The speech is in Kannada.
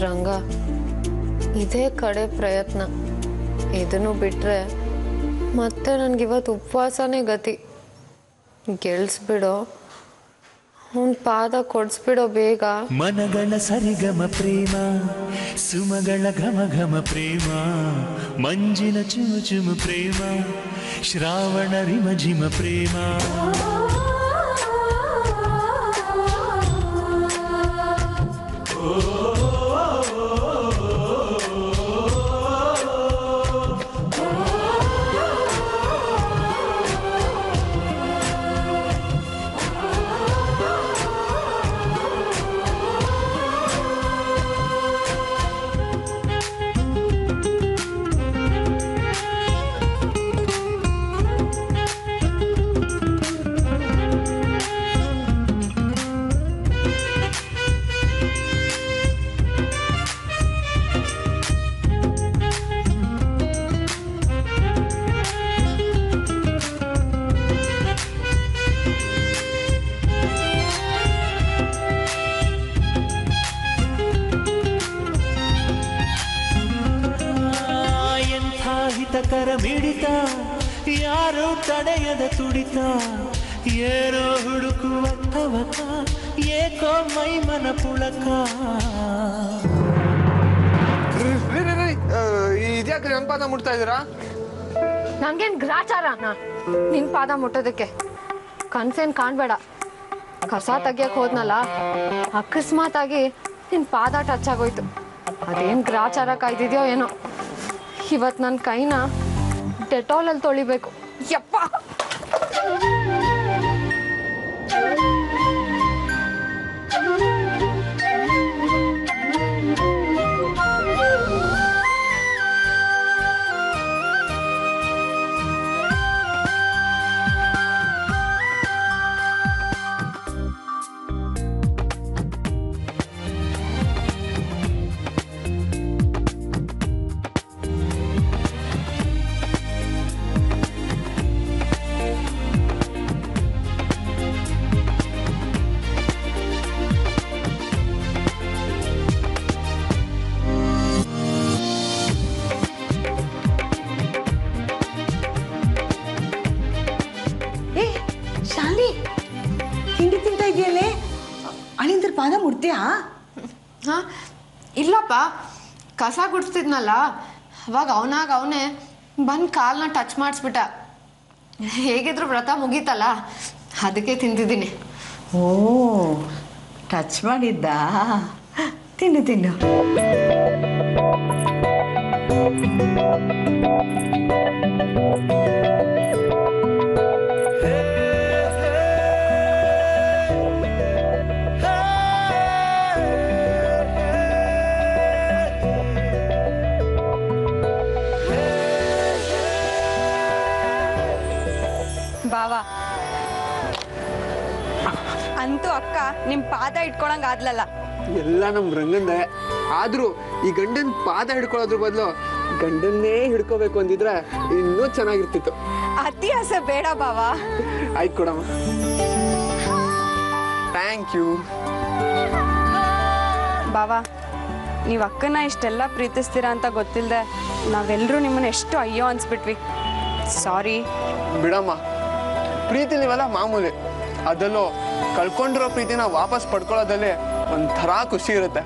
ರಂಗ, ಇದೇ ಕಡೆ ಪ್ರಯತ್ನ. ಇದನ್ನು ಬಿಟ್ಟರೆ ಮತ್ತೆ ನನಗಿವತ್ತು ಉಪವಾಸನೇ ಗತಿ. ಗೆಲ್ಸ್ಬಿಡೋ, ಅವನ ಪಾದ ಕೊಡಿಸ್ಬಿಡೋ ಬೇಗ. ಮನಗಳ ಸರಿಗಮ ಪ್ರೇಮ, ಸುಮಗಳ ಘಮ ಘಮ ಪ್ರೇಮ, ಮಂಜಿನ ಚುಮು ಚುಮು ಪ್ರೇಮ, ಶ್ರಾವಣ ರಿಮ ಝಿಮ ಪ್ರೇಮ. ಹಿತಕರ ಮಿಡಿತ, ಯಾರು ತಡೆಯದ ತುಡಿತ, ಏನೋ ಹುಡುಕುವ ತವಕ, ಏಕೋ ಮೈಮನ ಪುಳಕ. ಇದ್ಯಾಕೆ ನನ್ನ ಪಾದ ಮುಟ್ತಾ ಇದ್ದೀರಾ? ನಂಗೇನ್ ಗ್ರಾಚಾರನ ನಿನ್ ಪಾದ ಮುಟ್ಟೋದಕ್ಕೆ? ಕನ್ಸೇನ್ ಕಾಣ್ಬೇಡ. ಕಸ ತೆಗಿಯಕ್ ಹೋದ್ನಲ್ಲ, ಅಕಸ್ಮಾತ್ ಆಗಿ ನಿನ್ ಪಾದ ಟಚ್ ಆಗೋಯ್ತು. ಅದೇನ್ ಗ್ರಾಚಾರ ಕಾಯ್ದಿದ್ಯೋ ಏನೋ. ಇವತ್ತು ನನ್ನ ಕೈನ ಡೆಟಾಲಲ್ಲಿ ತೊಳಿಬೇಕು. ಯಪ್ಪ, ಅಳಿಂದ್ರ ಪಾದ ಮುಟ್ದ್ಯಾ? ಹಾ, ಇಲ್ಲಪ್ಪ. ಕಸ ಗುಡಿಸ್ತಿದ್ನಲ್ಲ, ಅವಾಗ ಅವನೇ ಬಂದು ಕಾಲನ್ನ ಟಚ್ ಮಾಡಿಸ್ಬಿಟ್ಟ. ಹೇಗಿದ್ರು ವ್ರತ ಮುಗೀತಲ್ಲ, ಅದಕ್ಕೆ ತಿಂತಿದ್ದೀನಿ. ಓ, ಟಚ್ ಮಾಡಿದ್ದ? ತಿನ್ನು ತಿನ್ನು. ಬಾವ, ಅಂತೂ ಅಕ್ಕ ನಿಮ್ ಪಾದ ಇಟ್ಕೊಳಂಗ ಆದ್ಲಲ್ಲ. ಎಲ್ಲ ನಮ್ ರಂಗಂದೆ. ಆದ್ರೂ ಈ ಗಂಡನ್ ಪಾದ ಹಿಡ್ಕೊಳ್ಳೋದ್ರ ಬದಲು ಗಂಡನ್ನೇ ಹಿಡ್ಕೋಬೇಕು ಅಂದಿದ್ರೆ ಇನ್ನೂ ಚೆನ್ನಾಗಿರ್ತಿತ್ತು. ಅತಿ ಆಸೆ ಬೇಡ ಬಾವ. ಆಯ್ತು ಕೊಡಮ್ಮ. Thank you. ಬಾವ, ನೀವ್ ಅಕ್ಕನ ಇಷ್ಟೆಲ್ಲ ಪ್ರೀತಿಸ್ತೀರಾ ಅಂತ ಗೊತ್ತಿಲ್ದೆ ನಾವೆಲ್ಲರೂ ನಿಮ್ಮನ್ನ ಎಷ್ಟು ಅಯ್ಯೋ ಅನ್ಸ್ಬಿಟ್ವಿ. ಸಾರಿ. ಬಿಡಮ್ಮ, ಪ್ರೀತಿ ನೀವೆಲ್ಲ ಮಾಮೂಲಿ. ಅದಲ್ಲೂ ಕಳ್ಕೊಂಡಿರೋ ಪ್ರೀತಿನ ವಾಪಸ್ ಪಡ್ಕೊಳ್ಳೋದಲ್ಲಿ ಒಂಥರ ಖುಷಿ ಇರುತ್ತೆ.